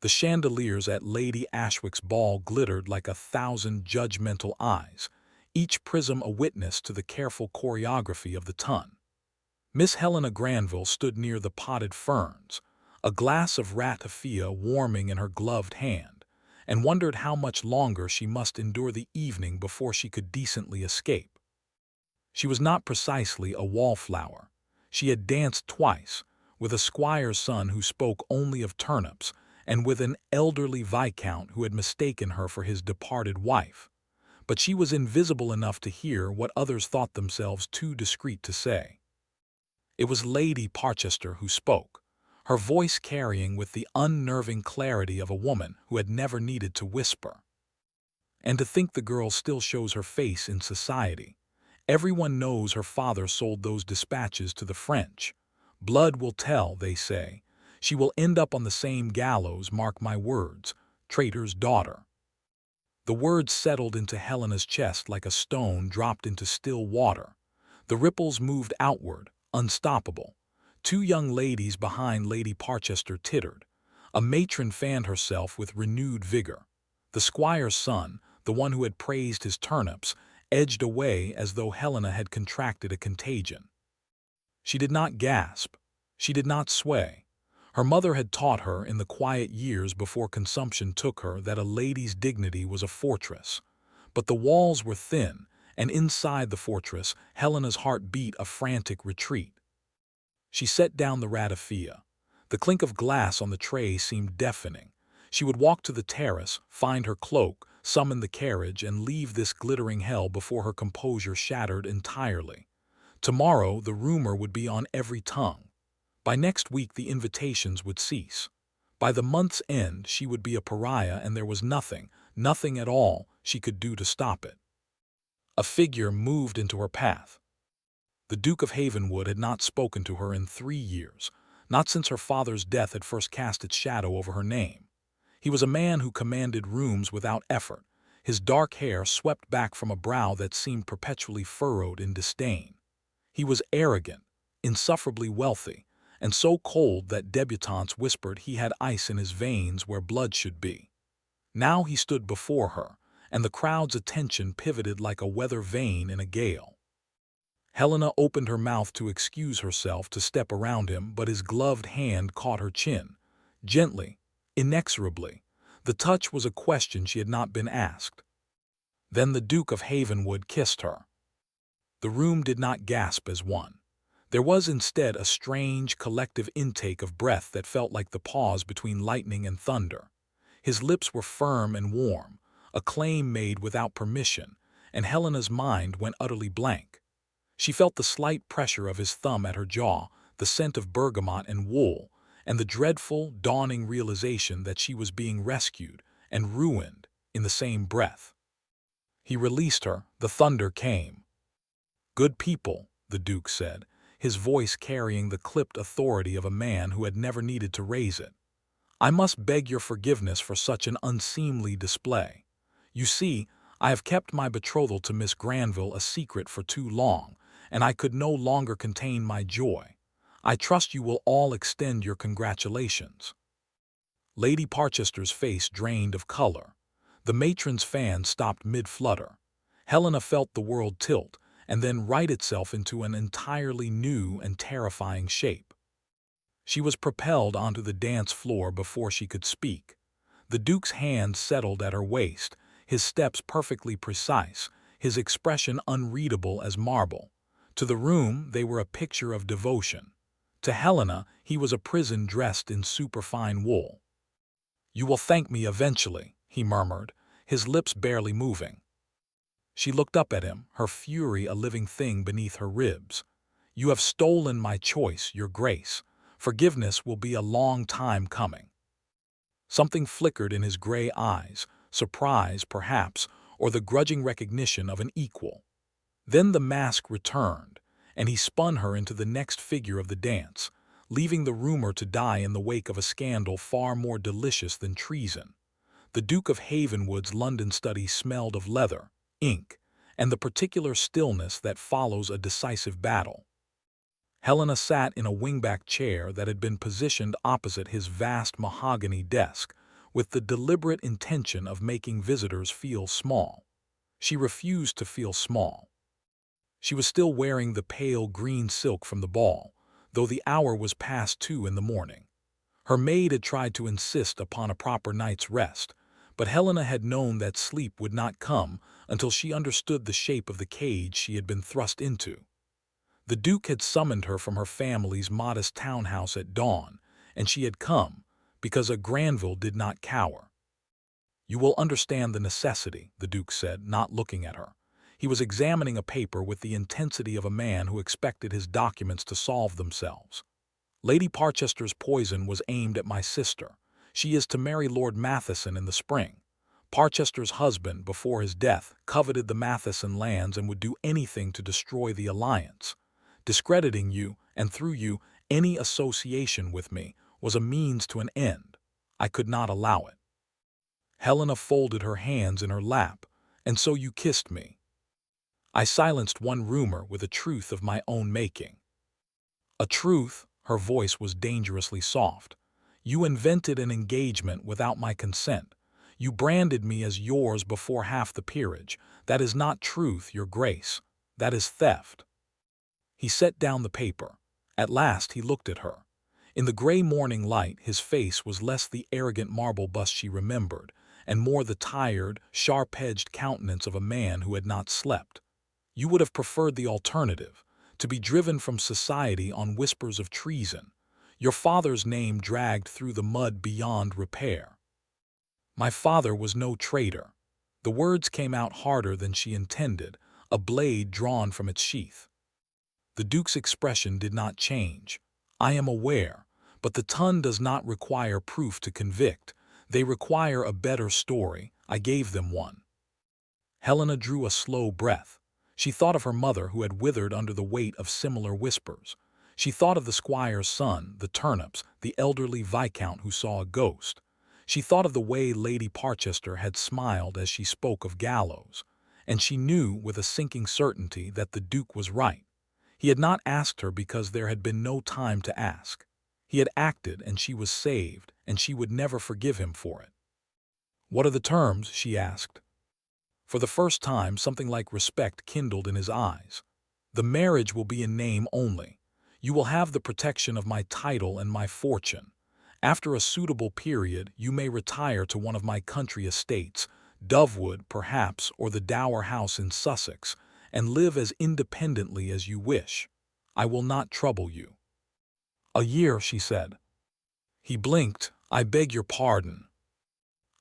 The chandeliers at Lady Ashwick's ball glittered like 1,000 judgmental eyes, each prism a witness to the careful choreography of the ton. Miss Helena Granville stood near the potted ferns, a glass of ratafia warming in her gloved hand, and wondered how much longer she must endure the evening before she could decently escape. She was not precisely a wallflower. She had danced twice, with a squire's son who spoke only of turnips, and with an elderly viscount who had mistaken her for his departed wife. But she was invisible enough to hear what others thought themselves too discreet to say. It was Lady Parchester who spoke, her voice carrying with the unnerving clarity of a woman who had never needed to whisper. And to think the girl still shows her face in society. Everyone knows her father sold those dispatches to the French. Blood will tell, they say. She will end up on the same gallows, mark my words, traitor's daughter. The words settled into Helena's chest like a stone dropped into still water. The ripples moved outward, unstoppable. Two young ladies behind Lady Parchester tittered. A matron fanned herself with renewed vigor. The squire's son, the one who had praised his turnips, edged away as though Helena had contracted a contagion. She did not gasp. She did not sway. Her mother had taught her in the quiet years before consumption took her that a lady's dignity was a fortress. But the walls were thin, and inside the fortress, Helena's heart beat a frantic retreat. She set down the ratafia. The clink of glass on the tray seemed deafening. She would walk to the terrace, find her cloak, summon the carriage, and leave this glittering hell before her composure shattered entirely. Tomorrow the rumor would be on every tongue. By next week the invitations would cease. By the month's end she would be a pariah, and there was nothing, nothing at all, she could do to stop it. A figure moved into her path. The Duke of Havenwood had not spoken to her in 3 years, not since her father's death had first cast its shadow over her name. He was a man who commanded rooms without effort, his dark hair swept back from a brow that seemed perpetually furrowed in disdain. He was arrogant, insufferably wealthy, and so cold that debutantes whispered he had ice in his veins where blood should be. Now he stood before her, and the crowd's attention pivoted like a weather vane in a gale. Helena opened her mouth to excuse herself to step around him, but his gloved hand caught her chin. Gently, inexorably. The touch was a question she had not been asked. Then the Duke of Havenwood kissed her. The room did not gasp as one. There was instead a strange, collective intake of breath that felt like the pause between lightning and thunder. His lips were firm and warm, a claim made without permission, and Helena's mind went utterly blank. She felt the slight pressure of his thumb at her jaw, the scent of bergamot and wool, and the dreadful, dawning realization that she was being rescued and ruined in the same breath. He released her. The thunder came. "Good people," the Duke said, his voice carrying the clipped authority of a man who had never needed to raise it. "I must beg your forgiveness for such an unseemly display. You see, I have kept my betrothal to Miss Granville a secret for too long, and I could no longer contain my joy. I trust you will all extend your congratulations." Lady Parchester's face drained of color. The matron's fan stopped mid-flutter. Helena felt the world tilt, and then right itself into an entirely new and terrifying shape. She was propelled onto the dance floor before she could speak. The Duke's hand settled at her waist, his steps perfectly precise, his expression unreadable as marble. To the room they were a picture of devotion. To Helena he was a prison dressed in superfine wool. "You will thank me eventually," he murmured, his lips barely moving. She looked up at him, her fury a living thing beneath her ribs. "You have stolen my choice, your grace. Forgiveness will be a long time coming." Something flickered in his gray eyes, surprise, perhaps, or the grudging recognition of an equal. Then the mask returned, and he spun her into the next figure of the dance, leaving the rumor to die in the wake of a scandal far more delicious than treason. The Duke of Havenwood's London study smelled of leather, ink, and the particular stillness that follows a decisive battle. Helena sat in a wingback chair that had been positioned opposite his vast mahogany desk, with the deliberate intention of making visitors feel small. She refused to feel small. She was still wearing the pale green silk from the ball, though the hour was past 2 in the morning. Her maid had tried to insist upon a proper night's rest, but Helena had known that sleep would not come until she understood the shape of the cage she had been thrust into. The Duke had summoned her from her family's modest townhouse at dawn, and she had come, because a Granville did not cower. "You will understand the necessity," the Duke said, not looking at her. He was examining a paper with the intensity of a man who expected his documents to solve themselves. "Lady Parchester's poison was aimed at my sister. She is to marry Lord Matheson in the spring. Parchester's husband, before his death, coveted the Matheson lands and would do anything to destroy the alliance. Discrediting you, and through you, any association with me, was a means to an end. I could not allow it." Helena folded her hands in her lap. "And so you kissed me." "I silenced one rumor with a truth of my own making." "A truth?" Her voice was dangerously soft. "You invented an engagement without my consent. You branded me as yours before half the peerage. That is not truth, your grace. That is theft." He set down the paper. At last he looked at her. In the gray morning light his face was less the arrogant marble bust she remembered, and more the tired, sharp-edged countenance of a man who had not slept. "You would have preferred the alternative, to be driven from society on whispers of treason, your father's name dragged through the mud beyond repair." "My father was no traitor." The words came out harder than she intended, a blade drawn from its sheath. The Duke's expression did not change. "I am aware, but the ton does not require proof to convict. They require a better story. I gave them one." Helena drew a slow breath. She thought of her mother who had withered under the weight of similar whispers. She thought of the squire's son, the turnips, the elderly viscount who saw a ghost. She thought of the way Lady Parchester had smiled as she spoke of gallows. And she knew with a sinking certainty that the Duke was right. He had not asked her because there had been no time to ask. He had acted and she was saved, and she would never forgive him for it. "What are the terms?" she asked. For the first time something like respect kindled in his eyes. "The marriage will be in name only. You will have the protection of my title and my fortune. After a suitable period you may retire to one of my country estates, Dovewood perhaps, or the Dower House in Sussex, and live as independently as you wish. I will not trouble you." "A year," she said. He blinked. "I beg your pardon."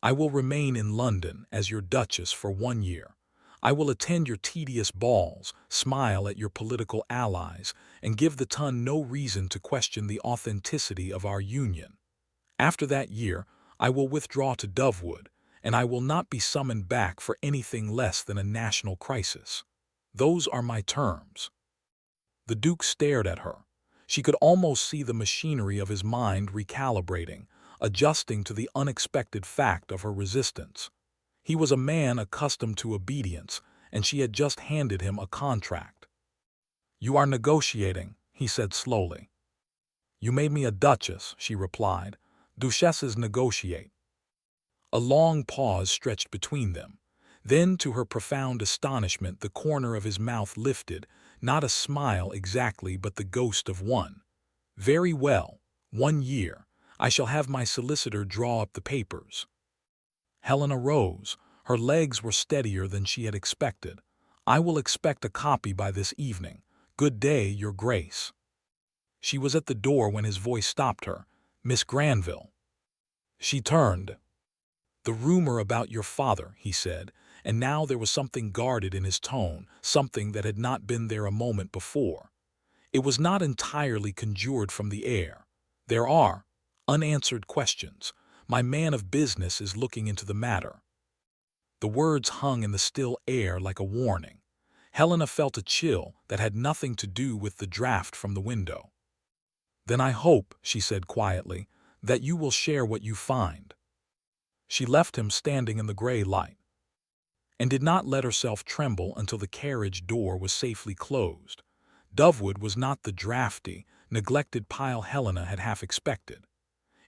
"I will remain in London as your Duchess for 1 year. I will attend your tedious balls, smile at your political allies, and give the ton no reason to question the authenticity of our union. After that year, I will withdraw to Dovewood, and I will not be summoned back for anything less than a national crisis. Those are my terms." The Duke stared at her. She could almost see the machinery of his mind recalibrating, adjusting to the unexpected fact of her resistance. He was a man accustomed to obedience, and she had just handed him a contract. "You are negotiating," he said slowly. "You made me a duchess," she replied. "Duchesses negotiate." A long pause stretched between them. Then, to her profound astonishment, the corner of his mouth lifted, not a smile exactly, but the ghost of one. "Very well, 1 year. I shall have my solicitor draw up the papers." Helena rose. Her legs were steadier than she had expected. "I will expect a copy by this evening. Good day, your grace." She was at the door when his voice stopped her. "Miss Granville." She turned. "The rumor about your father," he said, and now there was something guarded in his tone, something that had not been there a moment before. It was not entirely conjured from the air. "There are unanswered questions. My man of business is looking into the matter." The words hung in the still air like a warning. Helena felt a chill that had nothing to do with the draft from the window. "Then I hope," she said quietly, "that you will share what you find." She left him standing in the gray light, and did not let herself tremble until the carriage door was safely closed. Dovewood was not the drafty, neglected pile Helena had half expected.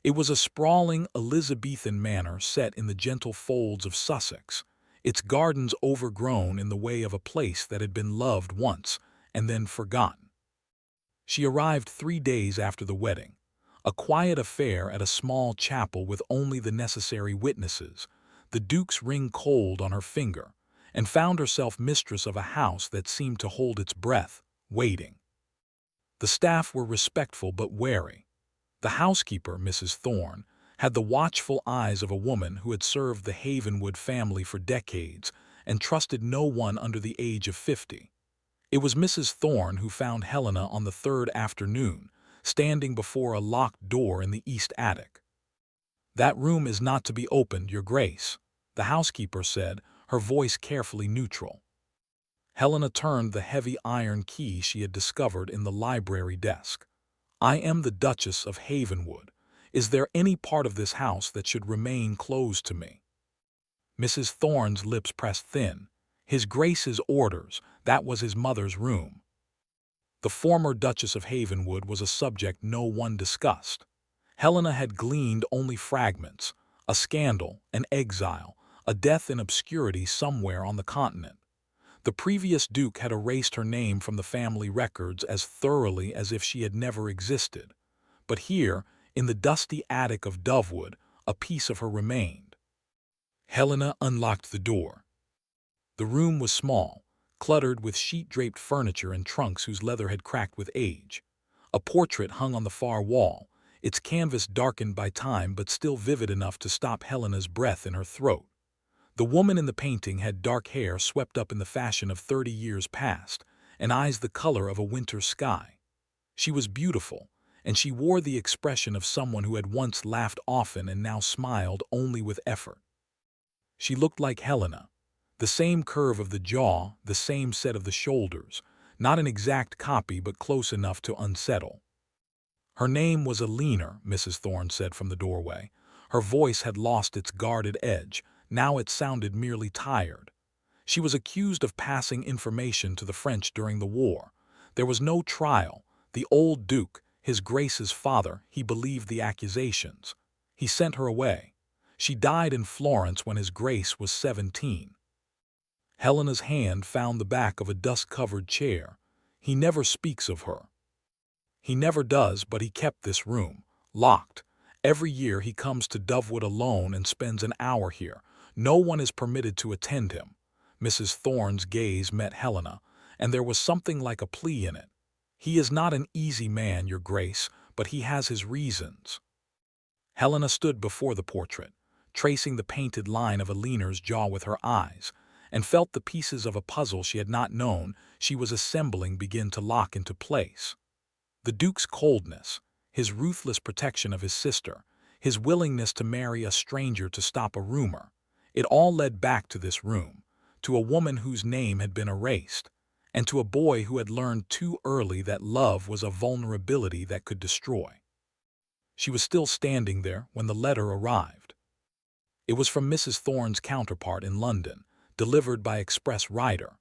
It was a sprawling Elizabethan manor set in the gentle folds of Sussex, its gardens overgrown in the way of a place that had been loved once and then forgotten. She arrived 3 days after the wedding, a quiet affair at a small chapel with only the necessary witnesses, the Duke's ring cold on her finger, and found herself mistress of a house that seemed to hold its breath, waiting. The staff were respectful but wary. The housekeeper, Mrs. Thorne, had the watchful eyes of a woman who had served the Havenwood family for decades and trusted no one under the age of 50. It was Mrs. Thorne who found Helena on the third afternoon, standing before a locked door in the east attic. "That room is not to be opened, Your Grace," the housekeeper said, her voice carefully neutral. Helena turned the heavy iron key she had discovered in the library desk. "I am the Duchess of Havenwood. Is there any part of this house that should remain closed to me?" Mrs. Thorne's lips pressed thin. His Grace's orders, that was his mother's room. The former Duchess of Havenwood was a subject no one discussed. Helena had gleaned only fragments: a scandal, an exile, a death in obscurity somewhere on the continent. The previous Duke had erased her name from the family records as thoroughly as if she had never existed. But here, in the dusty attic of Dovewood, a piece of her remained. Helena unlocked the door. The room was small, cluttered with sheet-draped furniture and trunks whose leather had cracked with age. A portrait hung on the far wall, its canvas darkened by time but still vivid enough to stop Helena's breath in her throat. The woman in the painting had dark hair swept up in the fashion of 30 years past, and eyes the color of a winter sky. She was beautiful, and she wore the expression of someone who had once laughed often and now smiled only with effort. She looked like Helena. The same curve of the jaw, the same set of the shoulders, not an exact copy but close enough to unsettle. Her name was Eleanor, Mrs. Thorne said from the doorway. Her voice had lost its guarded edge. Now it sounded merely tired. She was accused of passing information to the French during the war. There was no trial. The old Duke, his Grace's father, he believed the accusations. He sent her away. She died in Florence when his Grace was 17. Helena's hand found the back of a dust-covered chair. "He never speaks of her." "He never does, but he kept this room locked. Every year he comes to Dovewood alone and spends an hour here. No one is permitted to attend him." Mrs. Thorne's gaze met Helena, and there was something like a plea in it. "He is not an easy man, Your Grace, but he has his reasons." Helena stood before the portrait, tracing the painted line of Eleanor's jaw with her eyes, and felt the pieces of a puzzle she had not known she was assembling begin to lock into place. The Duke's coldness, his ruthless protection of his sister, his willingness to marry a stranger to stop a rumor, it all led back to this room, to a woman whose name had been erased, and to a boy who had learned too early that love was a vulnerability that could destroy. She was still standing there when the letter arrived. It was from Mrs. Thorne's counterpart in London, delivered by express rider.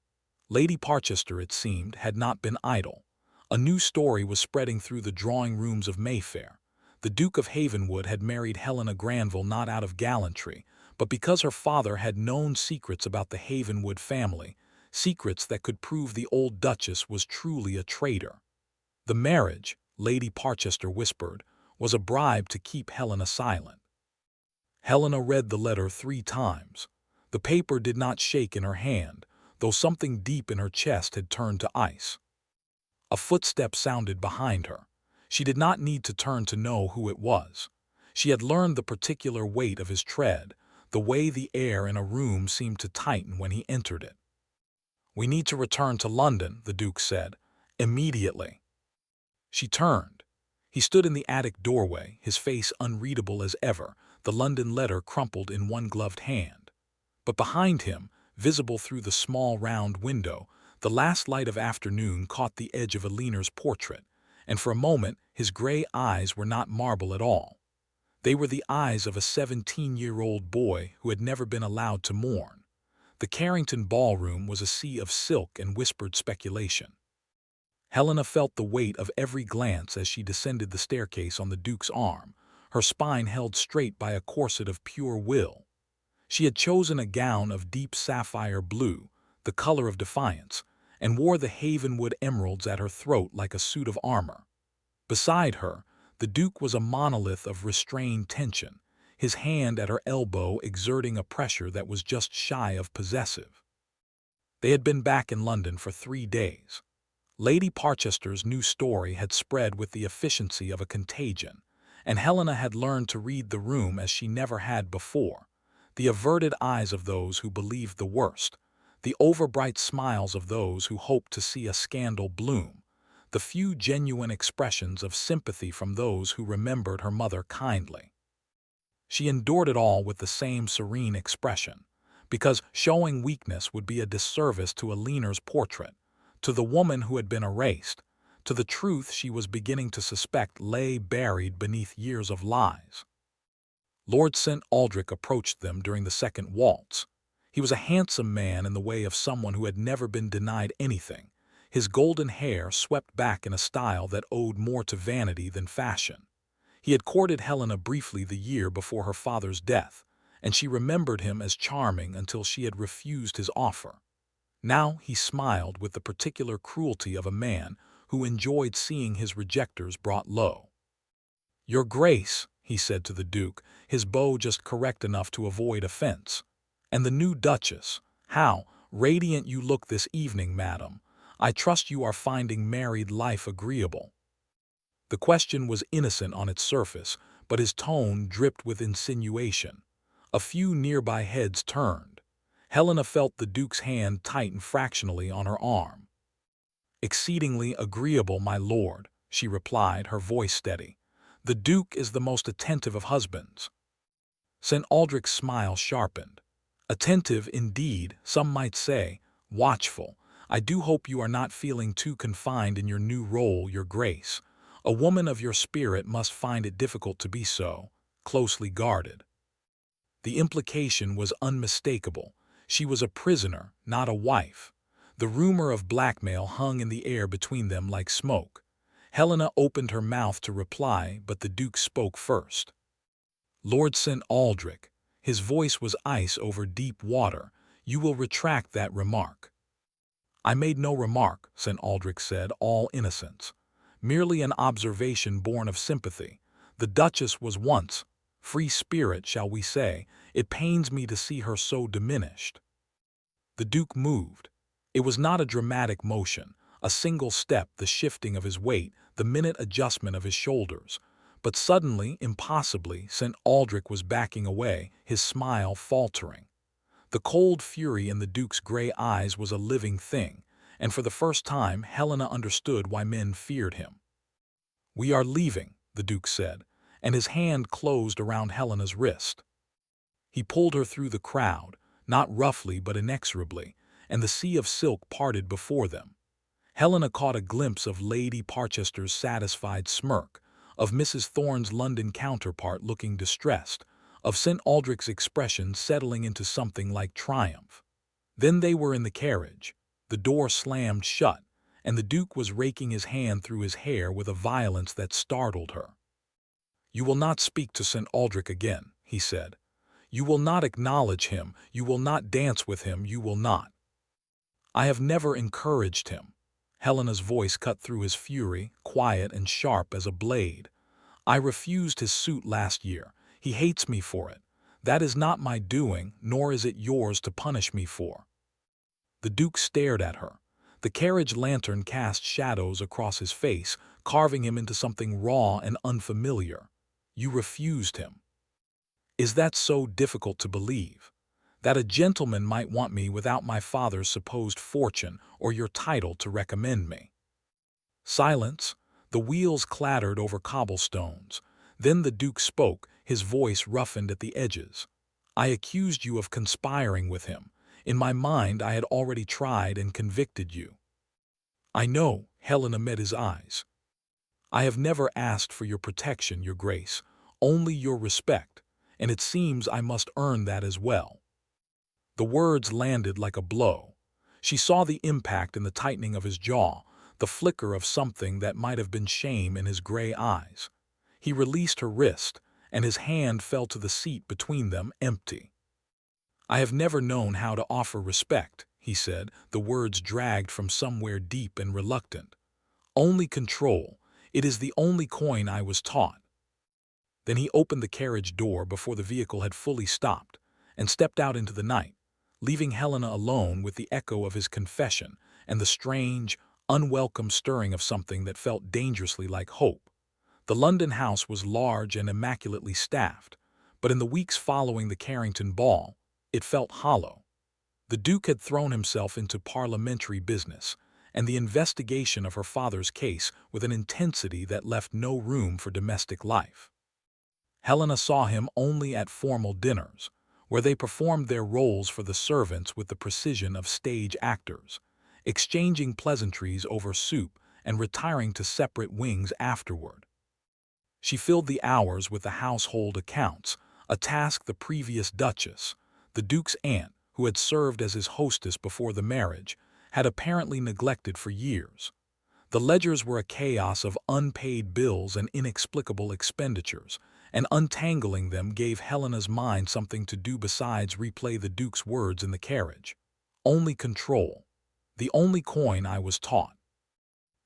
Lady Parchester, it seemed, had not been idle. A new story was spreading through the drawing rooms of Mayfair. The Duke of Havenwood had married Helena Granville not out of gallantry, but because her father had known secrets about the Havenwood family, secrets that could prove the old Duchess was truly a traitor. The marriage, Lady Parchester whispered, was a bribe to keep Helena silent. Helena read the letter 3 times. The paper did not shake in her hand, though something deep in her chest had turned to ice. A footstep sounded behind her. She did not need to turn to know who it was. She had learned the particular weight of his tread, the way the air in a room seemed to tighten when he entered it. "We need to return to London," the Duke said, "immediately." She turned. He stood in the attic doorway, his face unreadable as ever, the London letter crumpled in one gloved hand. But behind him, visible through the small round window, the last light of afternoon caught the edge of Eleanor's portrait, and for a moment his gray eyes were not marble at all. They were the eyes of a 17-year-old boy who had never been allowed to mourn. The Carrington ballroom was a sea of silk and whispered speculation. Helena felt the weight of every glance as she descended the staircase on the Duke's arm, her spine held straight by a corset of pure will. She had chosen a gown of deep sapphire blue, the color of defiance, and wore the Havenwood emeralds at her throat like a suit of armor. Beside her, the Duke was a monolith of restrained tension, his hand at her elbow exerting a pressure that was just shy of possessive. They had been back in London for 3 days. Lady Parchester's new story had spread with the efficiency of a contagion, and Helena had learned to read the room as she never had before, the averted eyes of those who believed the worst, the overbright smiles of those who hoped to see a scandal bloom, the few genuine expressions of sympathy from those who remembered her mother kindly. She endured it all with the same serene expression, because showing weakness would be a disservice to a leaner's portrait, to the woman who had been erased, to the truth she was beginning to suspect lay buried beneath years of lies. Lord St. Aldrich approached them during the second waltz. He was a handsome man in the way of someone who had never been denied anything, his golden hair swept back in a style that owed more to vanity than fashion. He had courted Helena briefly the year before her father's death, and she remembered him as charming until she had refused his offer. Now he smiled with the particular cruelty of a man who enjoyed seeing his rejectors brought low. "Your Grace," he said to the Duke, his bow just correct enough to avoid offense. "And the new Duchess. How radiant you look this evening, madam. I trust you are finding married life agreeable." The question was innocent on its surface, but his tone dripped with insinuation. A few nearby heads turned. Helena felt the Duke's hand tighten fractionally on her arm. "Exceedingly agreeable, my lord," she replied, her voice steady. "The Duke is the most attentive of husbands." St. Aldrich's smile sharpened. "Attentive, indeed, some might say, watchful. I do hope you are not feeling too confined in your new role, your Grace. A woman of your spirit must find it difficult to be so, closely guarded." The implication was unmistakable. She was a prisoner, not a wife. The rumor of blackmail hung in the air between them like smoke. Helena opened her mouth to reply, but the Duke spoke first. "Lord St. Aldrich," his voice was ice over deep water, "you will retract that remark." "I made no remark," St. Aldrich said, all innocence. "Merely an observation born of sympathy. The Duchess was once free spirit, shall we say. It pains me to see her so diminished." The Duke moved. It was not a dramatic motion, a single step, the shifting of his weight, the minute adjustment of his shoulders. But suddenly, impossibly, St. Aldrich was backing away, his smile faltering. The cold fury in the Duke's gray eyes was a living thing, and for the first time Helena understood why men feared him. "We are leaving," the Duke said, and his hand closed around Helena's wrist. He pulled her through the crowd, not roughly but inexorably, and the sea of silk parted before them. Helena caught a glimpse of Lady Parchester's satisfied smirk, of Mrs. Thorne's London counterpart looking distressed, of St. Aldrich's expression settling into something like triumph. Then they were in the carriage. The door slammed shut, and the Duke was raking his hand through his hair with a violence that startled her. "You will not speak to St. Aldrich again," he said. "You will not acknowledge him, you will not dance with him, you will not." "I have never encouraged him." Helena's voice cut through his fury, quiet and sharp as a blade. "I refused his suit last year. He hates me for it. That is not my doing, nor is it yours to punish me for." The Duke stared at her. The carriage lantern cast shadows across his face, carving him into something raw and unfamiliar. "You refused him." "Is that so difficult to believe? That a gentleman might want me without my father's supposed fortune or your title to recommend me?" Silence. The wheels clattered over cobblestones. Then the Duke spoke, his voice roughened at the edges. "I accused you of conspiring with him. In my mind I had already tried and convicted you." "I know," Helena met his eyes. "I have never asked for your protection, your Grace, only your respect, and it seems I must earn that as well." The words landed like a blow. She saw the impact in the tightening of his jaw, the flicker of something that might have been shame in his gray eyes. He released her wrist, and his hand fell to the seat between them, empty. "I have never known how to offer respect," he said, the words dragged from somewhere deep and reluctant. "Only control. It is the only coin I was taught." Then he opened the carriage door before the vehicle had fully stopped, and stepped out into the night, leaving Helena alone with the echo of his confession and the strange, unwelcome stirring of something that felt dangerously like hope. The London house was large and immaculately staffed, but in the weeks following the Carrington ball, it felt hollow. The Duke had thrown himself into parliamentary business and the investigation of her father's case with an intensity that left no room for domestic life. Helena saw him only at formal dinners, where they performed their roles for the servants with the precision of stage actors, exchanging pleasantries over soup and retiring to separate wings afterward. She filled the hours with the household accounts, a task the previous Duchess, the Duke's aunt, who had served as his hostess before the marriage, had apparently neglected for years. The ledgers were a chaos of unpaid bills and inexplicable expenditures, and untangling them gave Helena's mind something to do besides replay the Duke's words in the carriage. "Only control. The only coin I was taught."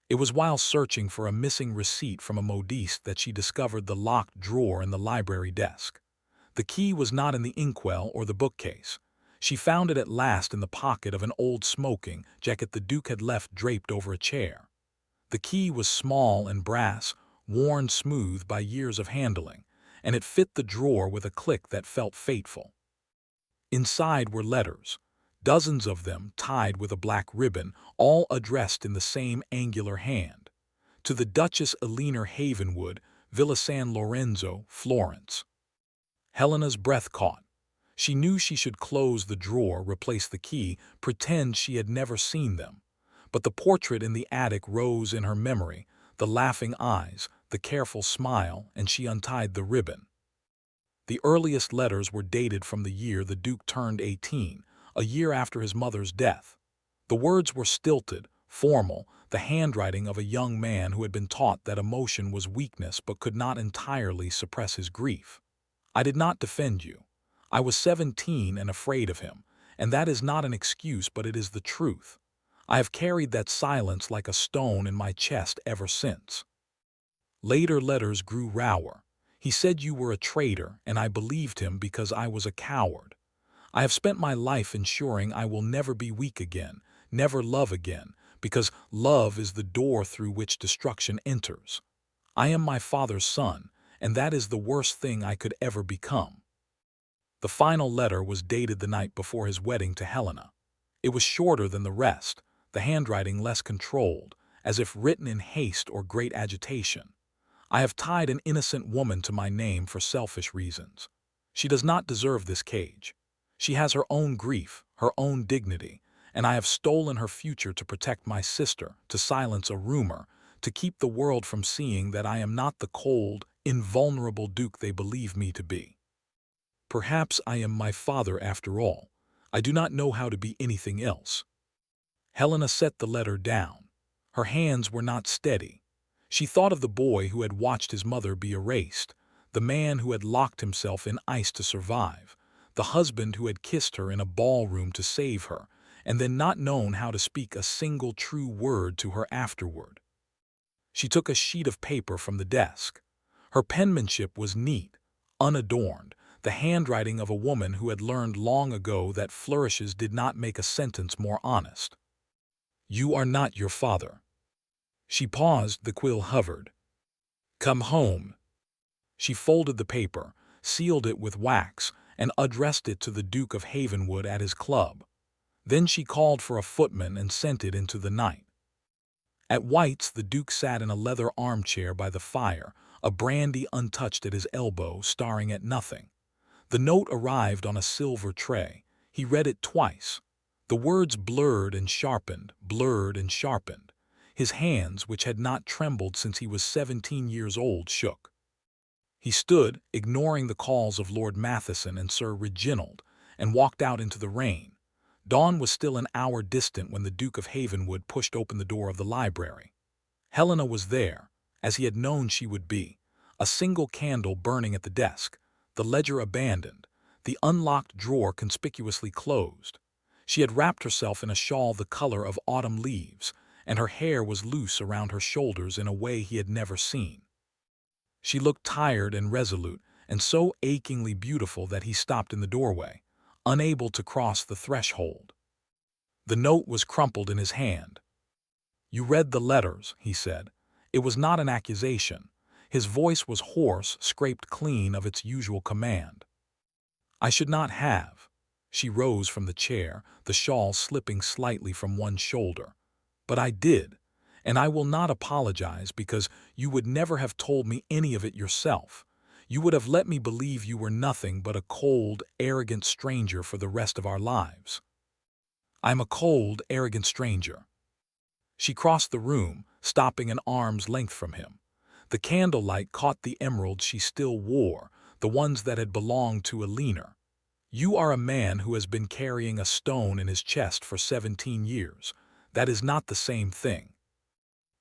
It was while searching for a missing receipt from a modiste that she discovered the locked drawer in the library desk. The key was not in the inkwell or the bookcase. She found it at last in the pocket of an old smoking jacket the Duke had left draped over a chair. The key was small and brass, worn smooth by years of handling, and it fit the drawer with a click that felt fateful. Inside were letters, dozens of them tied with a black ribbon, all addressed in the same angular hand. To the Duchess Eleanor Havenwood, Villa San Lorenzo, Florence. Helena's breath caught. She knew she should close the drawer, replace the key, pretend she had never seen them. But the portrait in the attic rose in her memory, the laughing eyes, the careful smile, and she untied the ribbon. The earliest letters were dated from the year the Duke turned 18, a year after his mother's death. The words were stilted, formal, the handwriting of a young man who had been taught that emotion was weakness but could not entirely suppress his grief. "I did not defend you. I was 17 and afraid of him, and that is not an excuse, but it is the truth. I have carried that silence like a stone in my chest ever since." Later letters grew rawer. "He said you were a traitor, and I believed him because I was a coward. I have spent my life ensuring I will never be weak again, never love again, because love is the door through which destruction enters. I am my father's son, and that is the worst thing I could ever become." The final letter was dated the night before his wedding to Helena. It was shorter than the rest, the handwriting less controlled, as if written in haste or great agitation. "I have tied an innocent woman to my name for selfish reasons. She does not deserve this cage. She has her own grief, her own dignity, and I have stolen her future to protect my sister, to silence a rumor, to keep the world from seeing that I am not the cold, invulnerable Duke they believe me to be. Perhaps I am my father after all. I do not know how to be anything else." Helena set the letter down. Her hands were not steady. She thought of the boy who had watched his mother be erased, the man who had locked himself in ice to survive, the husband who had kissed her in a ballroom to save her, and then not known how to speak a single true word to her afterward. She took a sheet of paper from the desk. Her penmanship was neat, unadorned, the handwriting of a woman who had learned long ago that flourishes did not make a sentence more honest. "You are not your father." She paused, the quill hovered. "Come home." She folded the paper, sealed it with wax, and addressed it to the Duke of Havenwood at his club. Then she called for a footman and sent it into the night. At White's, the Duke sat in a leather armchair by the fire, a brandy untouched at his elbow, staring at nothing. The note arrived on a silver tray. He read it twice. The words blurred and sharpened, blurred and sharpened. His hands, which had not trembled since he was 17 years old, shook. He stood, ignoring the calls of Lord Matheson and Sir Reginald, and walked out into the rain. Dawn was still an hour distant when the Duke of Havenwood pushed open the door of the library. Helena was there, as he had known she would be, A single candle burning at the desk, the ledger abandoned, the unlocked drawer conspicuously closed. She had wrapped herself in a shawl the color of autumn leaves, and her hair was loose around her shoulders in a way he had never seen. She looked tired and resolute, and so achingly beautiful that he stopped in the doorway, unable to cross the threshold. The note was crumpled in his hand. "You read the letters," he said. It was not an accusation. His voice was hoarse, scraped clean of its usual command. "I should not have." She rose from the chair, the shawl slipping slightly from one shoulder. "But I did, and I will not apologize because you would never have told me any of it yourself. You would have let me believe you were nothing but a cold, arrogant stranger for the rest of our lives." "I'm a cold, arrogant stranger." She crossed the room, stopping an arm's length from him. The candlelight caught the emeralds she still wore, the ones that had belonged to Alina. "You are a man who has been carrying a stone in his chest for 17 years. That is not the same thing."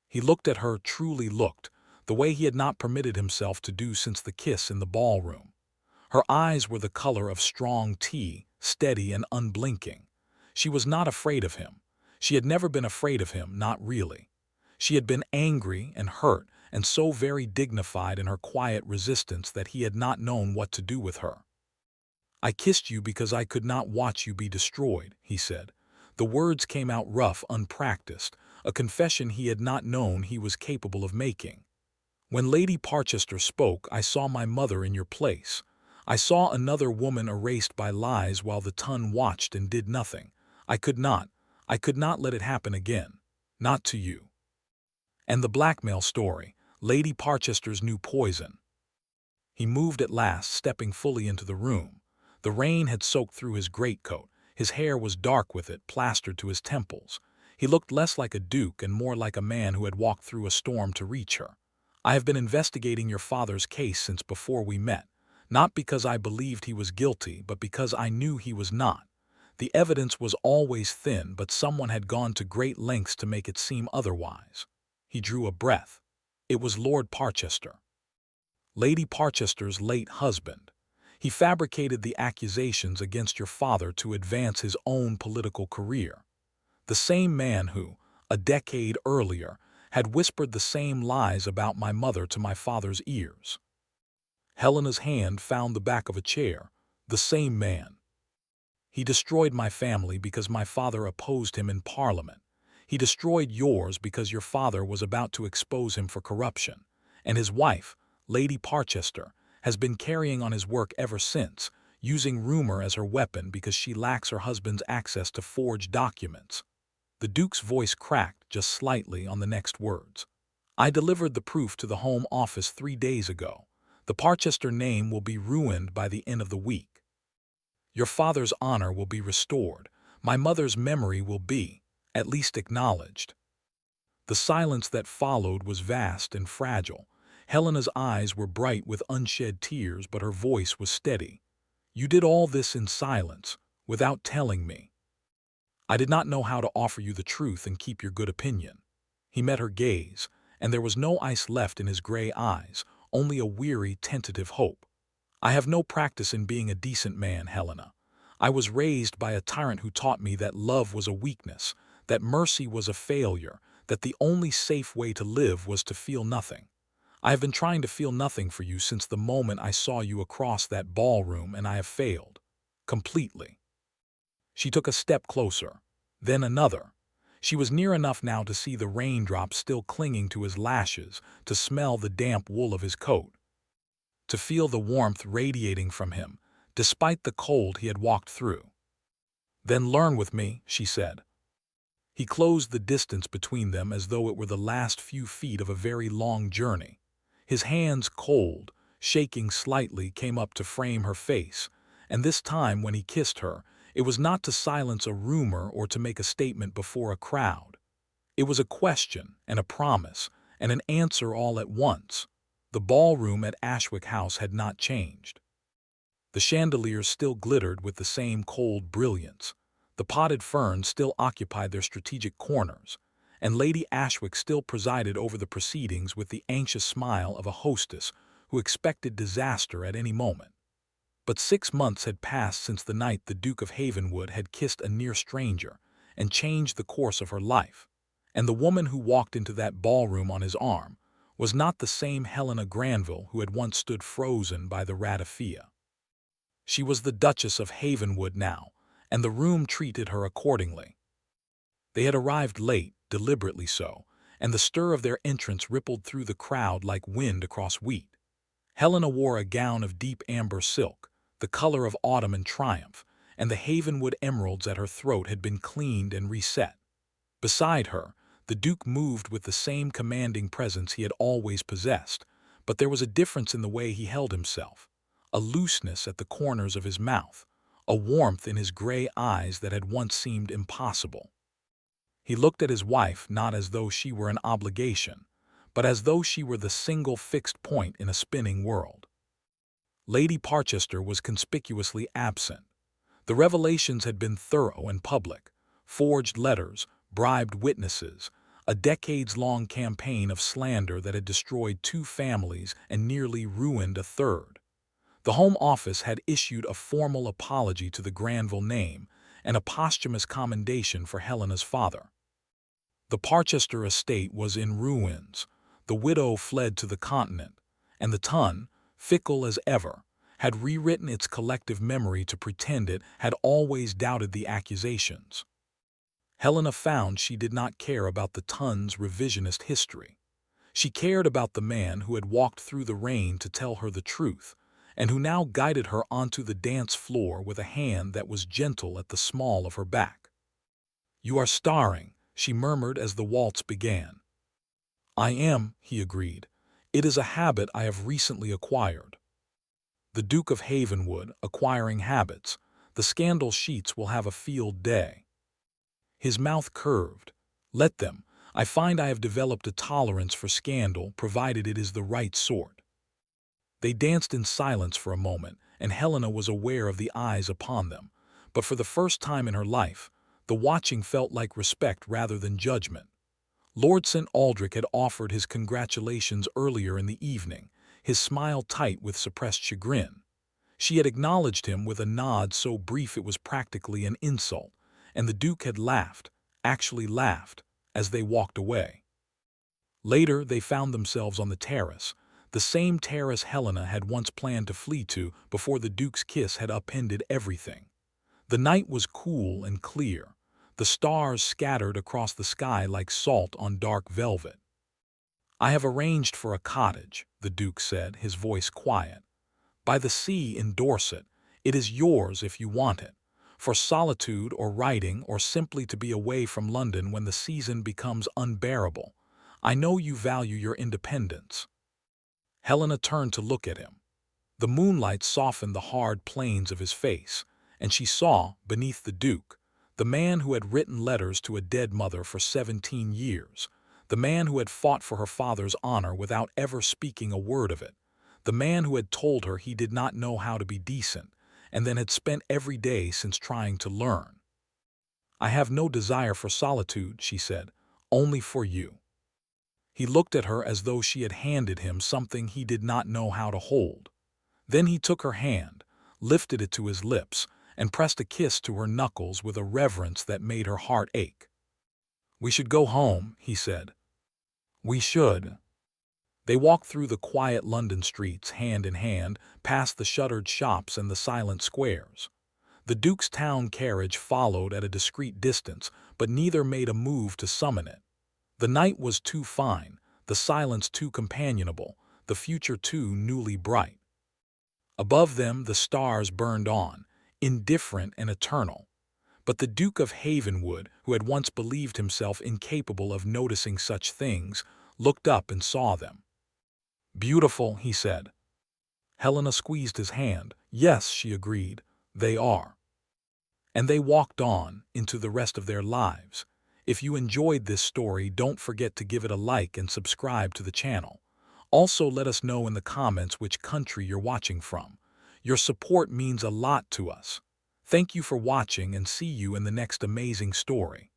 He looked at her, truly looked, the way he had not permitted himself to do since the kiss in the ballroom. Her eyes were the color of strong tea, steady and unblinking. She was not afraid of him. She had never been afraid of him, not really. She had been angry and hurt, and so very dignified in her quiet resistance that he had not known what to do with her. "I kissed you because I could not watch you be destroyed," he said. The words came out rough, unpracticed, a confession he had not known he was capable of making. "When Lady Parchester spoke, I saw my mother in your place. I saw another woman erased by lies while the Ton watched and did nothing. I could not let it happen again. Not to you." "And the blackmail story, Lady Parchester's new poison." He moved at last, stepping fully into the room. The rain had soaked through his greatcoat. His hair was dark with it, plastered to his temples. He looked less like a duke and more like a man who had walked through a storm to reach her. "I have been investigating your father's case since before we met, not because I believed he was guilty, but because I knew he was not. The evidence was always thin, but someone had gone to great lengths to make it seem otherwise." He drew a breath. It was Lord Parchester. Lady Parchester's late husband. He fabricated the accusations against your father to advance his own political career. The same man who, a decade earlier, had whispered the same lies about my mother to my father's ears. Helena's hand found the back of a chair. "The same man. He destroyed my family because my father opposed him in Parliament. He destroyed yours because your father was about to expose him for corruption. And his wife, Lady Parchester, has been carrying on his work ever since, using rumor as her weapon because she lacks her husband's access to forged documents." The Duke's voice cracked just slightly on the next words. "I delivered the proof to the Home Office 3 days ago. The Parchester name will be ruined by the end of the week. Your father's honor will be restored. My mother's memory will be, at least, acknowledged." The silence that followed was vast and fragile. Helena's eyes were bright with unshed tears, but her voice was steady. "You did all this in silence, without telling me. I did not know how to offer you the truth and keep your good opinion." He met her gaze, and there was no ice left in his gray eyes, only a weary, tentative hope. "I have no practice in being a decent man, Helena. I was raised by a tyrant who taught me that love was a weakness, that mercy was a failure, that the only safe way to live was to feel nothing. I have been trying to feel nothing for you since the moment I saw you across that ballroom, and I have failed. Completely." She took a step closer, then another. She was near enough now to see the raindrops still clinging to his lashes, to smell the damp wool of his coat, to feel the warmth radiating from him, despite the cold he had walked through. "Then learn with me," she said. He closed the distance between them as though it were the last few feet of a very long journey. His hands, cold, shaking slightly, came up to frame her face, and this time when he kissed her, it was not to silence a rumor or to make a statement before a crowd. It was a question and a promise and an answer all at once. The ballroom at Ashwick House had not changed. The chandeliers still glittered with the same cold brilliance. The potted ferns still occupied their strategic corners, and Lady Ashwick still presided over the proceedings with the anxious smile of a hostess who expected disaster at any moment. But 6 months had passed since the night the Duke of Havenwood had kissed a near stranger and changed the course of her life. And the woman who walked into that ballroom on his arm was not the same Helena Granville who had once stood frozen by the ratafia. She was the Duchess of Havenwood now, and the room treated her accordingly. They had arrived late, deliberately so, and the stir of their entrance rippled through the crowd like wind across wheat. Helena wore a gown of deep amber silk, the color of autumn and triumph, and the Havenwood emeralds at her throat had been cleaned and reset. Beside her, the Duke moved with the same commanding presence he had always possessed, but there was a difference in the way he held himself, a looseness at the corners of his mouth, a warmth in his gray eyes that had once seemed impossible. He looked at his wife not as though she were an obligation, but as though she were the single fixed point in a spinning world. Lady Parchester was conspicuously absent. The revelations had been thorough and public: forged letters, bribed witnesses, a decades-long campaign of slander that had destroyed 2 families and nearly ruined a third. The Home Office had issued a formal apology to the Granville name and a posthumous commendation for Helena's father. The Parchester estate was in ruins. The widow fled to the continent, and the Ton, fickle as ever, had rewritten its collective memory to pretend it had always doubted the accusations. Helena found she did not care about the Ton's revisionist history. She cared about the man who had walked through the rain to tell her the truth, and who now guided her onto the dance floor with a hand that was gentle at the small of her back. "You are starring," she murmured as the waltz began. "I am," he agreed. "It is a habit I have recently acquired." The Duke of Havenwood, acquiring habits. The scandal sheets will have a field day. His mouth curved. "Let them. I find I have developed a tolerance for scandal, provided it is the right sort." They danced in silence for a moment, and Helena was aware of the eyes upon them. But for the first time in her life, the watching felt like respect rather than judgment. Lord St. Aldrich had offered his congratulations earlier in the evening, his smile tight with suppressed chagrin. She had acknowledged him with a nod so brief it was practically an insult, and the Duke had laughed, actually laughed, as they walked away. Later, they found themselves on the terrace, the same terrace Helena had once planned to flee to before the Duke's kiss had upended everything. The night was cool and clear, the stars scattered across the sky like salt on dark velvet. "I have arranged for a cottage," the Duke said, his voice quiet. "By the sea in Dorset. It is yours if you want it, for solitude or writing or simply to be away from London when the season becomes unbearable. I know you value your independence." Helena turned to look at him. The moonlight softened the hard planes of his face, and she saw, beneath the Duke, the man who had written letters to a dead mother for 17 years, the man who had fought for her father's honor without ever speaking a word of it, the man who had told her he did not know how to be decent, and then had spent every day since trying to learn. "I have no desire for solitude," she said, "only for you." He looked at her as though she had handed him something he did not know how to hold. Then he took her hand, lifted it to his lips, and pressed a kiss to her knuckles with a reverence that made her heart ache. "We should go home," he said. "We should." They walked through the quiet London streets, hand in hand, past the shuttered shops and the silent squares. The Duke's town carriage followed at a discreet distance, but neither made a move to summon it. The night was too fine, the silence too companionable, the future too newly bright. Above them the stars burned on, indifferent and eternal. But the Duke of Havenwood, who had once believed himself incapable of noticing such things, looked up and saw them. "Beautiful," he said. Helena squeezed his hand. "Yes," she agreed, "they are." And they walked on, into the rest of their lives. If you enjoyed this story, don't forget to give it a like and subscribe to the channel. Also, let us know in the comments which country you're watching from. Your support means a lot to us. Thank you for watching, and see you in the next amazing story.